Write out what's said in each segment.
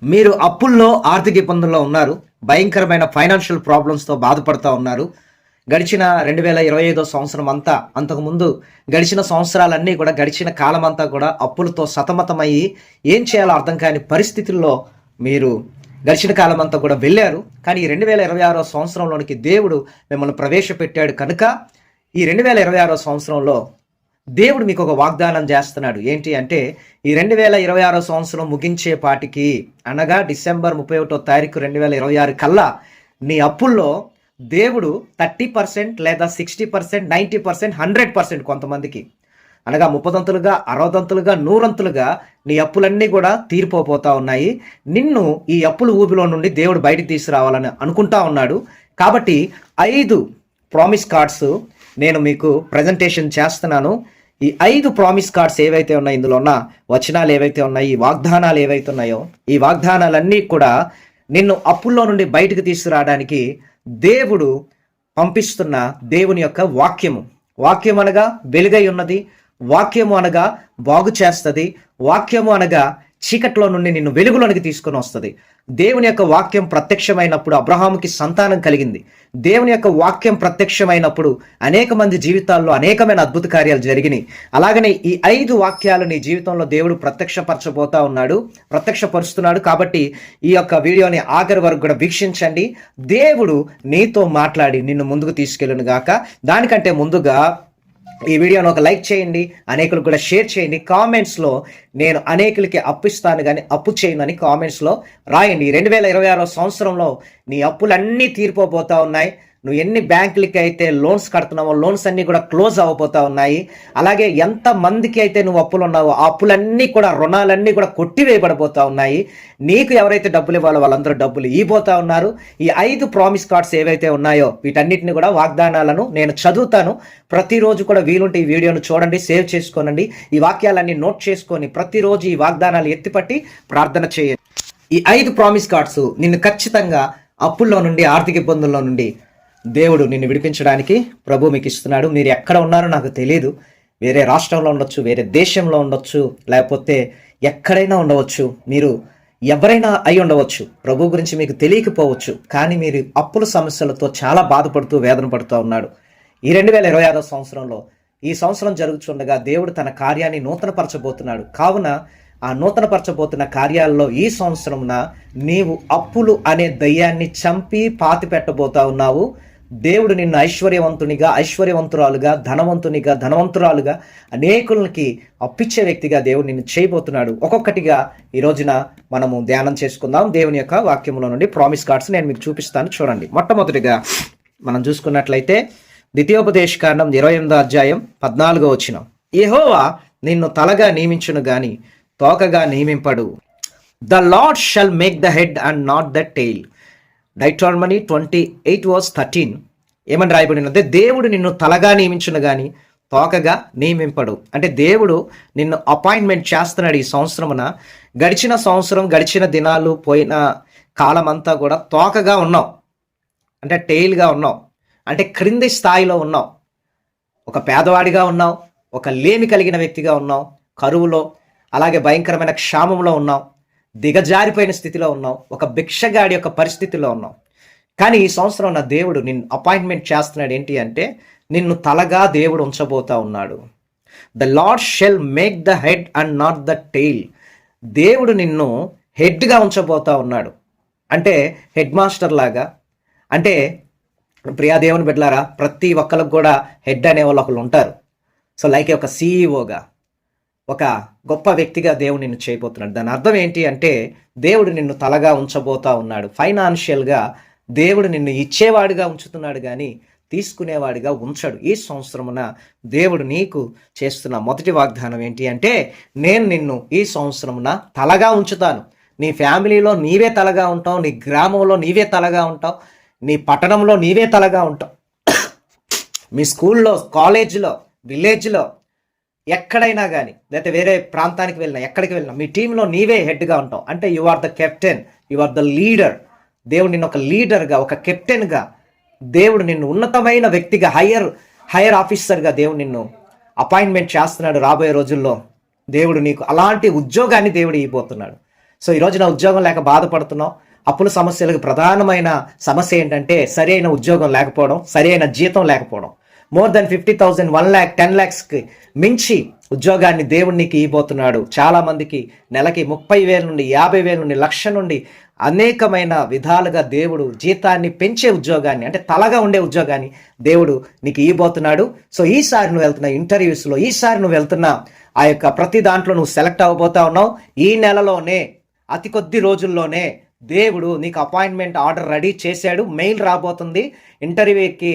మీరు అప్పుల్లో ఆర్థిక ఇబ్బందుల్లో ఉన్నారు. భయంకరమైన ఫైనాన్షియల్ ప్రాబ్లమ్స్తో బాధపడుతూ ఉన్నారు. గడిచిన 2025 సంవత్సరం అంతా, అంతకుముందు గడిచిన సంవత్సరాలన్నీ కూడా, గడిచిన కాలం అంతా కూడా అప్పులతో సతమతమయ్యి ఏం చేయాలో అర్థం కాని పరిస్థితుల్లో మీరు గడిచిన కాలం అంతా కూడా వెళ్ళారు. కానీ ఈ 2026 సంవత్సరంలోనికి దేవుడు మిమ్మల్ని ప్రవేశపెట్టాడు కనుక ఈ 2026 సంవత్సరంలో దేవుడు మీకు ఒక వాగ్దానం చేస్తున్నాడు. ఏంటి అంటే, ఈ 2026 సంవత్సరం ముగించే పాటికి, అనగా డిసెంబర్ 31 తారీఖు 2026 కల్లా నీ అప్పుల్లో దేవుడు 30% లేదా 60%, 90%, 100% కొంతమందికి, అనగా 30దంతులుగా, 60దంతులుగా, 100అంతులుగా నీ అప్పులన్నీ కూడా తీరిపోతా ఉన్నాయి. నిన్ను ఈ అప్పుల ఊబిలో నుండి దేవుడు బయటికి తీసుకురావాలని అనుకుంటా ఉన్నాడు. కాబట్టి 5 ప్రామిస్ కార్డ్స్ నేను మీకు ప్రజెంటేషన్ చేస్తున్నాను. ఈ 5 ప్రామిస్ కార్డ్స్ ఏవైతే ఉన్నాయో, ఇందులో ఉన్న వచనాలు ఏవైతే ఉన్నాయో, ఈ వాగ్దానాలు ఏవైతే ఉన్నాయో, ఈ వాగ్దానాలన్నీ కూడా నిన్ను అప్పుల్లో నుండి బయటకు తీసుకురావడానికి దేవుడు పంపిస్తున్న దేవుని యొక్క వాక్యము. వాక్యం అనగా వెలుగై ఉన్నది, వాక్యము అనగా బాగు చేస్తుంది, వాక్యము అనగా చీకట్లో నుండి నిన్ను వెలుగులోనికి తీసుకొని వస్తుంది. దేవుని యొక్క వాక్యం ప్రత్యక్షమైనప్పుడు అబ్రహాముకి సంతానం కలిగింది. దేవుని యొక్క వాక్యం ప్రత్యక్షమైనప్పుడు అనేక మంది జీవితాల్లో అనేకమైన అద్భుత కార్యాలు జరిగినాయి. అలాగనే ఈ 5 వాక్యాలు నీ జీవితంలో దేవుడు ప్రత్యక్షపరుస్తున్నాడు. కాబట్టి ఈ యొక్క వీడియోని ఆఖరి వరకు కూడా వీక్షించండి. దేవుడు నీతో మాట్లాడి నిన్ను ముందుకు తీసుకెళ్ళును గాక. దానికంటే ముందుగా ఈ వీడియోను ఒక లైక్ చేయండి, అనేకులకు కూడా షేర్ చేయండి. కామెంట్స్లో నేను అనేకులకి అప్పిస్తాను కానీ అప్పు చేయను అని కామెంట్స్లో రాయండి. 2026 సంవత్సరంలో నీ అప్పులన్నీ తీరిపోతా ఉన్నాయి. నువ్వు ఎన్ని బ్యాంకులకి అయితే లోన్స్ కడుతున్నావో లోన్స్ అన్నీ కూడా క్లోజ్ అవ్వబోతా ఉన్నాయి. అలాగే ఎంత మందికి అయితే నువ్వు అప్పులు ఉన్నావో ఆ అప్పులన్నీ కూడా, రుణాలన్నీ కూడా కొట్టివేయబడిపోతా ఉన్నాయి. నీకు ఎవరైతే డబ్బులు ఇవ్వాలో వాళ్ళందరూ డబ్బులు ఇవ్వబోతా ఉన్నారు. ఈ 5 ప్రామిస్ కార్డ్స్ ఏవైతే ఉన్నాయో వీటన్నిటిని కూడా, వాగ్దానాలను నేను చదువుతాను. ప్రతిరోజు కూడా వీలుంటే ఈ వీడియోను చూడండి, సేవ్ చేసుకోనండి. ఈ వాక్యాలన్నీ నోట్ చేసుకొని ప్రతిరోజు ఈ వాగ్దానాలు ఎత్తిపట్టి ప్రార్థన చేయండి. ఈ 5 ప్రామిస్ కార్డ్స్ నిన్ను ఖచ్చితంగా అప్పుల్లో నుండి, ఆర్థిక ఇబ్బందుల్లో నుండి దేవుడు నిన్ను విడిపించడానికి ప్రభు మీకు ఇస్తున్నాడు. మీరు ఎక్కడ ఉన్నారో నాకు తెలియదు. వేరే రాష్ట్రంలో ఉండొచ్చు, వేరే దేశంలో ఉండొచ్చు, లేకపోతే ఎక్కడైనా ఉండవచ్చు. మీరు ఎవరైనా అయి ఉండవచ్చు. ప్రభు గురించి మీకు తెలియకపోవచ్చు. కానీ మీరు అప్పుల సమస్యలతో చాలా బాధపడుతూ, వేదన పడుతూ ఉన్నాడు. ఈ 2026 సంవత్సరంలో, ఈ సంవత్సరం జరుగుతుండగా దేవుడు తన కార్యాన్ని నూతనపరచబోతున్నాడు. కావున ఆ నూతనపరచబోతున్న కార్యాలలో ఈ సంవత్సరంన నీవు అప్పులు అనే దయ్యాన్ని చంపి పాతి పెట్టబోతా ఉన్నావు. దేవుడు నిన్ను ఐశ్వర్యవంతురాలుగా, ధనవంతురాలుగా, అనేకులకి అప్పిచ్చే వ్యక్తిగా దేవుడు నిన్ను చేయబోతున్నాడు. ఒక్కొక్కటిగా ఈ రోజున మనము ధ్యానం చేసుకుందాం. దేవుని యొక్క వాక్యంలో నుండి ప్రామిస్ కార్డ్స్ నేను మీకు చూపిస్తాను, చూడండి. మొట్టమొదటిగా మనం చూసుకున్నట్లయితే ద్వితీయోపదేశకాండం 28వ అధ్యాయం 14వ వచనం. యెహోవా నిన్ను తలగా నియమించును గాని తోకగా నియమింపడు. The Lord shall make the head and not the tail. Deuteronomy 28:13 ఏమని రాయబడినది? దేవుడు నిన్ను తలగా నియమించును గాని తోకగా నియమింపడు. అంటే దేవుడు నిన్ను అపాయింట్మెంట్ చేస్తున్నాడు. ఈ సంవత్సరమున, గడిచిన సంవత్సరం, గడిచిన దినాలు, పోయిన కాలం అంతా కూడా తోకగా ఉన్నావు, అంటే టెయిల్గా ఉన్నావు, అంటే క్రింది స్థాయిలో ఉన్నావు. ఒక పేదవాడిగా ఉన్నావు, ఒక లేమి కలిగిన వ్యక్తిగా ఉన్నావు, కరువులో, అలాగే భయంకరమైన క్షామంలో ఉన్నావు, దిగజారిపోయిన స్థితిలో ఉన్నావు, ఒక భిక్షగాడి యొక్క పరిస్థితిలో ఉన్నావు. కానీ ఈ సంవత్సరం నా దేవుడు నిన్ను అపాయింట్మెంట్ చేస్తున్నాడు. ఏంటి అంటే, నిన్ను తలగా దేవుడు ఉంచబోతా ఉన్నాడు. The lord shell make the head and not the tail. దేవుడు నిన్ను హెడ్గా ఉంచబోతా ఉన్నాడు. అంటే హెడ్ మాస్టర్ లాగా. అంటే ప్రియా దేవుని బిడ్డలారా, ప్రతి ఒక్కరికి కూడా హెడ్ అనే వాళ్ళు ఒకళ్ళు ఉంటారు. సో లైక్ ఒక సీఈఓగా, ఒక గొప్ప వ్యక్తిగా దేవుడు నిన్ను చేయబోతున్నాడు. దాని అర్థం ఏంటి అంటే, దేవుడు నిన్ను తలగా ఉంచబోతా ఉన్నాడు. ఫైనాన్షియల్గా దేవుడు నిన్ను ఇచ్చేవాడిగా ఉంచుతున్నాడు కానీ తీసుకునేవాడిగా ఉంచడు. ఈ సంవత్సరమున దేవుడు నీకు చేస్తున్న మొదటి వాగ్దానం ఏంటి అంటే, నేను నిన్ను ఈ సంవత్సరమున తలగా ఉంచుతాను. నీ ఫ్యామిలీలో నీవే తలగా ఉంటావు, నీ గ్రామంలో నీవే తలగా ఉంటావు, నీ పట్టణంలో నీవే తలగా ఉంటావు, మీ స్కూల్లో, కాలేజీలో, విలేజ్లో, ఎక్కడైనా కానీ, లేకపోతే వేరే ప్రాంతానికి వెళ్ళినా, ఎక్కడికి వెళ్ళినా మీ టీంలో నీవే హెడ్గా ఉంటావు. అంటే you are the captain, you are the leader. దేవుడు నిన్ను ఒక లీడర్గా, ఒక కెప్టెన్గా, దేవుడు నిన్ను ఉన్నతమైన వ్యక్తిగా, హైయర్ ఆఫీసర్గా దేవుడు నిన్ను అపాయింట్మెంట్ చేస్తున్నాడు. రాబోయే రోజుల్లో దేవుడు నీకు అలాంటి ఉద్యోగాన్ని దేవుడు ఇవ్వబోతున్నాడు. సో ఈ రోజున ఉద్యోగం లేక బాధపడుతున్నావు. అప్పుల సమస్యలకు ప్రధానమైన సమస్య ఏంటంటే సరైన ఉద్యోగం లేకపోవడం, సరైన జీతం లేకపోవడం. మోర్ దెన్ 50,000, 1 lakh, 10 lakhsకి మించి ఉద్యోగాన్ని దేవుడు నీకు ఇవ్వబోతున్నాడు. చాలా మందికి నెలకి 30,000 నుండి 50,000 నుండి 1,00,000 నుండి అనేకమైన విధాలుగా దేవుడు జీతాన్ని పెంచే ఉద్యోగాన్ని, అంటే తలగా ఉండే ఉద్యోగాన్ని దేవుడు నీకు ఇవ్వబోతున్నాడు. సో ఈసారి నువ్వు వెళ్తున్న ఇంటర్వ్యూస్లో, ఈసారి నువ్వు వెళ్తున్న ఆ యొక్క ప్రతి దాంట్లో నువ్వు సెలెక్ట్ అవ్వబోతా ఉన్నావు. ఈ నెలలోనే, అతి కొద్ది రోజుల్లోనే దేవుడు నీకు అపాయింట్మెంట్ ఆర్డర్ రెడీ చేశాడు. మెయిల్ రాబోతుంది, ఇంటర్వ్యూకి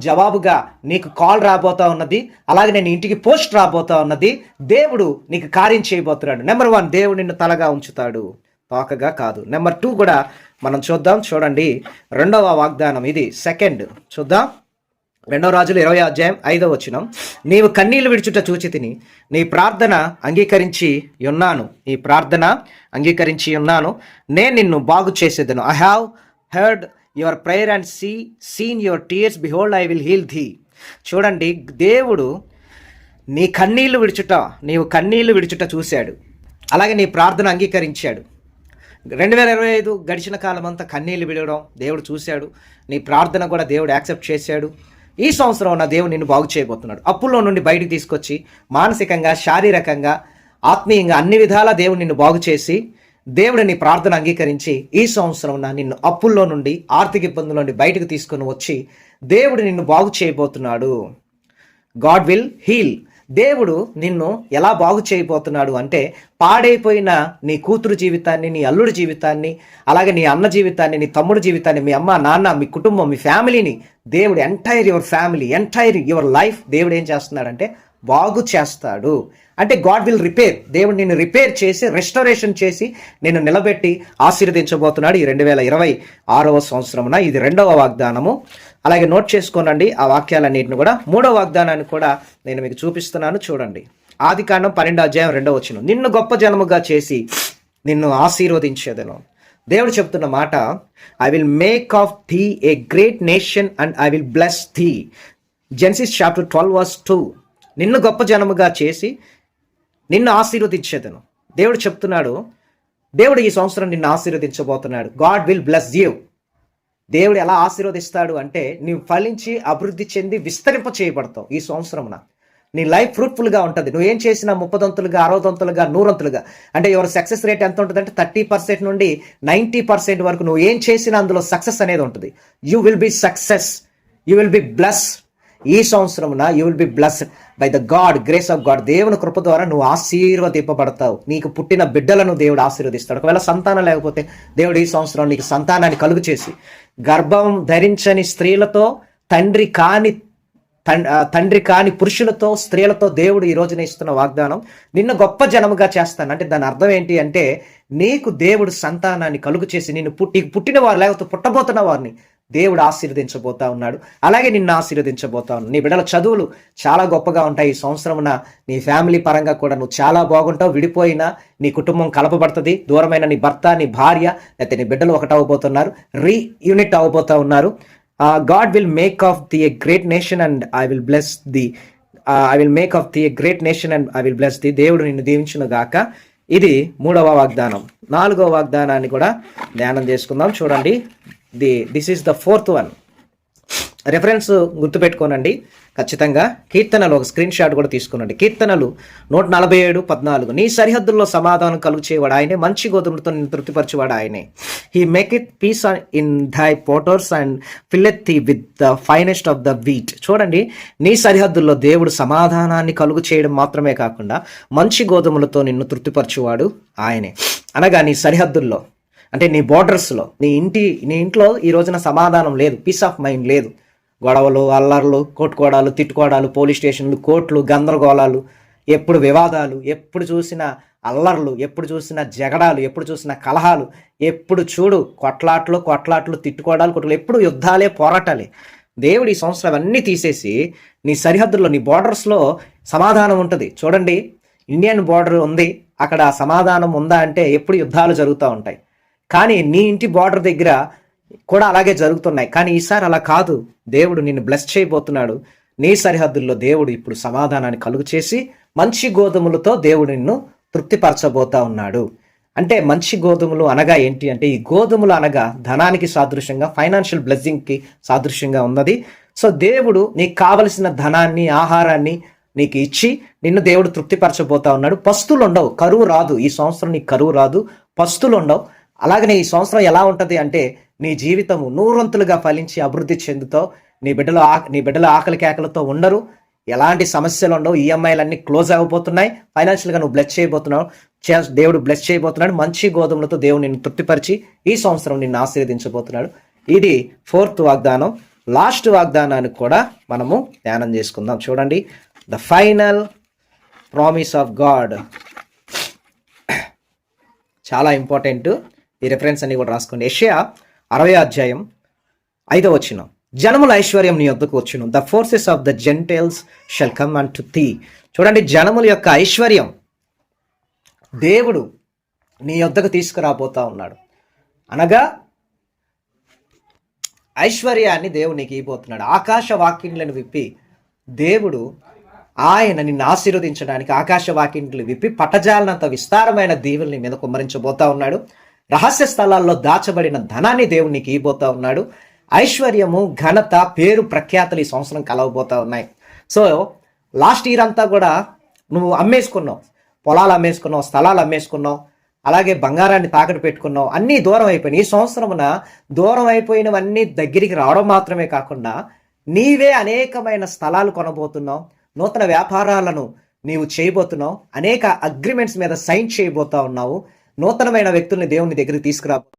జవాబుగా నీకు కాల్ రాబోతా ఉన్నది. అలాగే నేను ఇంటికి పోస్ట్ రాబోతా ఉన్నది. దేవుడు నీకు కార్యం చేయబోతున్నాడు. నెంబర్ 1, దేవుడు నిన్ను తలగా ఉంచుతాడు, తోకగా కాదు. నెంబర్ 2 కూడా మనం చూద్దాం. చూడండి, 2వ వాగ్దానం, ఇది సెకండ్. చూద్దాం. 2 రాజులు 20:5 నీవు కన్నీళ్లు విడుచుట చూచి తిని నీ ప్రార్థన అంగీకరించి ఉన్నాను. ఈ ప్రార్థన అంగీకరించి ఉన్నాను. నేను నిన్ను బాగు చేసేదను. I have heard your prayer and seen your tears, behold I will heal thee. చూడండి, దేవుడు నీ కన్నీళ్లు విడుచుట, నీవు కన్నీళ్లు విడుచుట చూశాడు. అలాగే నీ ప్రార్థన అంగీకరించాడు. 2025 గడిచిన కాలం అంతా కన్నీళ్లు విడవడం దేవుడు చూశాడు. నీ ప్రార్థన కూడా దేవుడు యాక్సెప్ట్ చేశాడు. ఈ సంవత్సరం ఉన్న దేవుడు నిన్ను బాగు చేయబోతున్నాడు. అప్పుల్లో నుండి బయటికి తీసుకొచ్చి మానసికంగా, శారీరకంగా, ఆత్మీయంగా అన్ని విధాలా దేవుడు నిన్ను బాగు చేసి, దేవుడు నీ ప్రార్థన అంగీకరించి ఈ సంవత్సరం నిన్ను అప్పుల్లో నుండి, ఆర్థిక ఇబ్బందుల నుండి బయటకు తీసుకొని వచ్చి దేవుడు నిన్ను బాగు చేయబోతున్నాడు. God will heal. దేవుడు నిన్ను ఎలా బాగు చేయబోతున్నాడు అంటే, పాడైపోయిన నీ కూతురు జీవితాన్ని, నీ అల్లుడి జీవితాన్ని, అలాగే నీ అన్న జీవితాన్ని, నీ తమ్ముడు జీవితాన్ని, మీ అమ్మ నాన్న, మీ కుటుంబం, మీ ఫ్యామిలీని దేవుడు entire your family, entire your life దేవుడు ఏం చేస్తున్నాడంటే బాగు చేస్తాడు. అంటే గాడ్ విల్ రిపేర్. దేవుడు నిన్ను రిపేర్ చేసి, రెస్టోరేషన్ చేసి నిన్ను నిలబెట్టి ఆశీర్వదించబోతున్నాడు ఈ 2026వ సంవత్సరమున. ఇది 2వ వాగ్దానము. అలాగే నోట్ చేసుకోనండి ఆ వాక్యాలన్నింటిని కూడా. 3వ వాగ్దానాన్ని కూడా నేను మీకు చూపిస్తున్నాను. చూడండి, ఆదికాండం 12:2 నిన్ను గొప్ప జనముగా చేసి నిన్ను ఆశీర్వదించేదను. దేవుడు చెప్తున్న మాట, I will make of thee a great nation and I will bless thee. Genesis chapter 12:2 నిన్ను గొప్ప జనముగా చేసి నిన్ను ఆశీర్వదించేదను. దేవుడు చెప్తున్నాడు, దేవుడు ఈ సంవత్సరం నిన్ను ఆశీర్వదించబోతున్నాడు. God will bless you. దేవుడు ఎలా ఆశీర్వదిస్తాడు అంటే, నీవు ఫలించి అభివృద్ధి చెంది విస్తరింప చేయబడతావు. ఈ సంవత్సరమున నీ లైఫ్ ఫ్రూట్ఫుల్గా ఉంటుంది. నువ్వేం చేసినా 30 దంతులుగా, 60 దంతులుగా, 100 అంతులుగా. అంటే ఎవరి సక్సెస్ రేట్ ఎంత ఉంటుంది అంటే 30% నుండి 90% వరకు నువ్వు ఏం చేసినా అందులో సక్సెస్ అనేది ఉంటుంది. You will be success, you will be bless. ఈ సంవత్సరమున you will be blessed by the God, grace of God. దేవుని కృప ద్వారా నువ్వు ఆశీర్వదింపబడతావు. నీకు పుట్టిన బిడ్డలను దేవుడు ఆశీర్వదిస్తాడు. ఒకవేళ సంతానం లేకపోతే దేవుడు ఈ సంవత్సరం నీకు సంతానాన్ని కలుగు చేసి, గర్భం ధరించని స్త్రీలతో, తండ్రి కాని పురుషులతో, స్త్రీలతో దేవుడు ఈ రోజున ఇస్తున్న వాగ్దానం, నిన్ను గొప్ప జనముగా చేస్తాను. అంటే దాని అర్థం ఏంటి అంటే, నీకు దేవుడు సంతానాన్ని కలుగు చేసి నిన్ను పుట్టిన వారు లేకపోతే పుట్టబోతున్న వారిని దేవుడు ఆశీర్వదించబోతా ఉన్నాడు. అలాగే నిన్ను ఆశీర్వదించబోతా ఉన్నాడు. నీ బిడ్డల చదువులు చాలా గొప్పగా ఉంటాయి. ఈ సంవత్సరమున నీ ఫ్యామిలీ పరంగా కూడా నువ్వు చాలా బాగుంటావు. విడిపోయినా నీ కుటుంబం కలపబడుతుంది. దూరమైన నీ భర్త, నీ భార్య, లేకపోతే నీ బిడ్డలు ఒకటవబోతున్నారు, రీయూనిట్ అవ్వబోతా ఉన్నారు. God will make of thee a great nation and I will bless thee. I will make of thee a great nation and I will bless thee. దేవుడు నిన్ను దీవించును గాక. ఇది 3వ వాగ్దానం. 4వ వాగ్దానాన్ని కూడా ధ్యానం చేసుకుందాం. చూడండి, this is the 4th one. Reference గుర్తుపెట్టుకోనండి ఖచ్చితంగా. కీర్తనలు ఒక స్క్రీన్ షాట్ కూడా తీసుకునండి. కీర్తనలు 147:14 నీ సరిహద్దుల్లో సమాధానం కలుగు చేయవాడు ఆయనే, మంచి గోధుమలతో నిన్ను తృప్తిపరచువాడు ఆయనే. He maketh peace in thy borders and filleth thee with the finest of the wheat. చూడండి, నీ సరిహద్దుల్లో దేవుడు సమాధానాన్ని కలుగు చేయడం మాత్రమే కాకుండా మంచి గోధుమలతో నిన్ను తృప్తిపరచువాడు ఆయనే. అనగా నీ సరిహద్దుల్లో, అంటే నీ బోర్డర్స్లో, నీ ఇంట్లో ఈ రోజున సమాధానం లేదు, పీస్ ఆఫ్ మైండ్ లేదు. గొడవలు, అల్లర్లు, కొట్టుకోవడాలు, తిట్టుకోవడాలు, పోలీస్ స్టేషన్లు, కోర్టులు, గందరగోళాలు, ఎప్పుడు వివాదాలు, ఎప్పుడు చూసినా అల్లర్లు, ఎప్పుడు చూసినా జగడాలు, ఎప్పుడు చూసినా కలహాలు, ఎప్పుడు చూడు కొట్లాట్లు, తిట్టుకోవడాలు, ఎప్పుడు యుద్ధాలే, పోరాటాలే. దేవుడు ఈ సంవత్సరం అవన్నీ తీసేసి నీ సరిహద్దుల్లో, నీ బోర్డర్స్లో సమాధానం ఉంటుంది. చూడండి, ఇండియన్ బోర్డర్ ఉంది, అక్కడ సమాధానం ఉందా అంటే ఎప్పుడు యుద్ధాలు జరుగుతూ ఉంటాయి. కానీ నీ ఇంటి బార్డర్ దగ్గర కూడా అలాగే జరుగుతున్నాయి. కానీ ఈసారి అలా కాదు. దేవుడు నిన్ను బ్లెస్ చేయబోతున్నాడు. నీ సరిహద్దుల్లో దేవుడు ఇప్పుడు సమాధానాన్ని కలుగు చేసి మంచి గోధుమలతో దేవుడు నిన్ను తృప్తిపరచబోతా ఉన్నాడు. అంటే మంచి గోధుమలు అనగా ఏంటి అంటే, ఈ గోధుమలు అనగా ధనానికి సాదృశ్యంగా, ఫైనాన్షియల్ బ్లెస్సింగ్కి సాదృశ్యంగా ఉన్నది. సో దేవుడు నీకు కావలసిన ధనాన్ని, ఆహారాన్ని నీకు ఇచ్చి నిన్ను దేవుడు తృప్తిపరచబోతా ఉన్నాడు. పస్తులు ఉండవు, కరువు రాదు. ఈ సంవత్సరం నీకు కరువు రాదు, పస్తులు ఉండవు. అలాగనే ఈ సంవత్సరం ఎలా ఉంటుంది అంటే, నీ జీవితము నూరంతులుగా ఫలించి అభివృద్ధి చెందుతావు. నీ బిడ్డల ఆకలి కేకలతో ఉండరు, ఎలాంటి సమస్యలు ఉండవు. ఈఎంఐలన్నీ క్లోజ్ అయిపోతున్నాయి. ఫైనాన్షియల్గా నువ్వు బ్లెస్ చేయబోతున్నావు, దేవుడు బ్లెస్ చేయబోతున్నాడు. మంచి గోధుమలతో దేవుడు నిన్ను తృప్తిపరిచి ఈ సంవత్సరం నిన్ను ఆశీర్వదించబోతున్నాడు. ఇది 4th వాగ్దానం. లాస్ట్ వాగ్దానానికి కూడా మనము ధ్యానం చేసుకుందాం. చూడండి, the final promise of God. చాలా ఇంపార్టెంట్. ఈ రిఫరెన్స్ అన్ని కూడా రాసుకోండి. యెషయా 60:5 జనముల ఐశ్వర్యం నీ యొద్దకు వచ్చును, the forces of the Gentiles shall come unto thee. చూడండి, జనముల యొక్క ఐశ్వర్యం దేవుడు నీ యొద్దకు తీసుకురాబోతా ఉన్నాడు. అనగా ఐశ్వర్యాన్ని దేవుడు నీకు ఇవ్వబోతున్నాడు. ఆకాశ వాకిన్లను విప్పి దేవుడు ఆయన నిన్ను ఆశీర్వదించడానికి ఆకాశ వాకిన్లు విప్పి పట్టజాలనంత విస్తారమైన దీవుల్ని మీద కుమ్మరించబోతా ఉన్నాడు. రహస్య స్థలాల్లో దాచబడిన ధనాన్ని దేవుడు నీకు ఇవ్వబోతా ఉన్నాడు. ఐశ్వర్యము, ఘనత, పేరు, ప్రఖ్యాతలు ఈ సంవత్సరం కలవబోతా ఉన్నాయి. సో లాస్ట్ ఇయర్ అంతా కూడా నువ్వు అమ్మేసుకున్నావు, పొలాలు అమ్మేసుకున్నావు, స్థలాలు అమ్మేసుకున్నావు, అలాగే బంగారాన్ని తాకట్టు పెట్టుకున్నావు. అన్నీ దూరం అయిపోయినాయి. ఈ సంవత్సరమున దూరం అయిపోయినవన్నీ దగ్గరికి రావడం మాత్రమే కాకుండా నీవే అనేకమైన స్థలాలు కొనబోతున్నావు, నూతన వ్యాపారాలను నీవు చేయబోతున్నావు, అనేక అగ్రిమెంట్స్ మీద సైన్ చేయబోతా ఉన్నావు, నూతనమైన వ్యక్తుల్ని దేవుని దగ్గరికి తీసుకురా